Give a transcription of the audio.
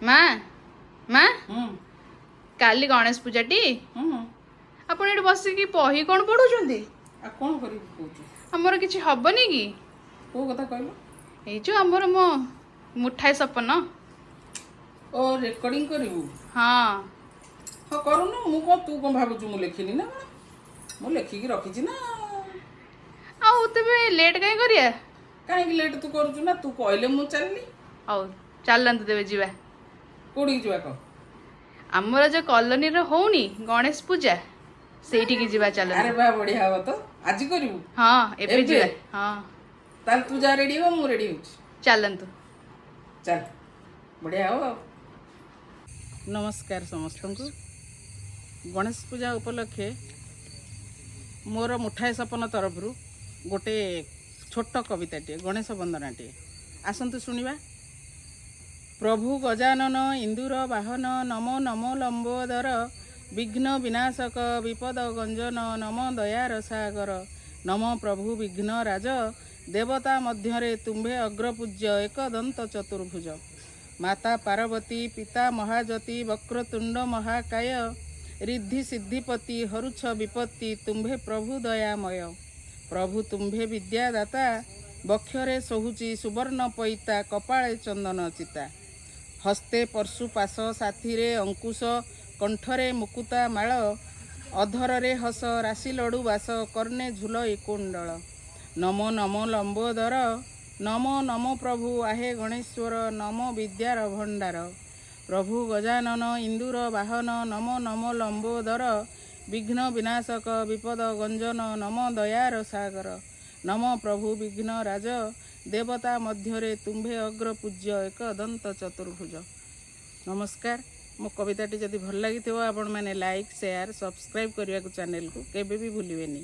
माँ माँ हम्म काली गणेश पूजाटी हम्म आपण एठी बसिकी बही कौन पढ़ुचंदी आ कौन करिबि कहूछु हमर किछि हबनी कि को कथा कहलो एई जो हमर मो मुठाई सपन ओ रेकॉर्डिंग करिबु हाँ हाँ करूनु मु को तू को भाबुछु मु लेखिनी ना मु लेखिकी रखिछि ना आउ तबे लेट काई करिया काहे कि लेट तू करूछु ना तू कहले मु चलली आउ चलंतु तेबे जीवा कोडी जिवा को हमर जो कॉलोनी रे होउनी गणेश पूजा सेठी की जीवा अरे चलंतु बा बढ़िया हो तो आज करिबु हाँ एबे एबे? जीवा हाँ ताल तू जा रेडी हो मु रेडी होछि चलंतु चल बढ़िया हो नमस्कार समस्त को गणेश पूजा उपलक्षे मोर मुठाए सपन तरफ गोटे छोट कविताटे गणेश वंदनाटे आसतु शुणा प्रभु गजानन इंदुर वाहन नमो नमो लंबोदर विघ्न विनाशक विपद गंजन नम दयार सागर नम प्रभु विघ्न राज देवता मध्य तुम्भे अग्रपूज्य एकदंत चतुर्भुज माता पार्वती पिता महाज्योति वक्रतुंड महाकाय रिद्धि सिद्धिपति हरुछ विपत्ति तुम्भे प्रभु दयामय प्रभु तुम्भे विद्यादाता बक्षरे सोहुची सुवर्ण पैता कपाळे चंदन चिता हस्ते परशुपाश साथीरे अंकुश कंठरे मुकुता माळ अधରରେ हस राशि लडु बास कर्णे झुलई कुंडल नमो नमो लंबोदर नमो नमो प्रभु आहे गणेश्वर नमो विद्यार भंडार प्रभु गजानन इंदुर वाहन नमो नमो लंबोदर विघ्न विनाशक विपद गंजन नम दयार सागर नम प्रभु विघ्न राज देवता मध्य तुम्भे अग्रपूज्य एकदंत चतुर्भुज नमस्कार मो कविताटी जदि भल लगी आपण मैंने लाइक शेयर सब्सक्राइब करने को चैनल को केबे भी भूलिबेनी।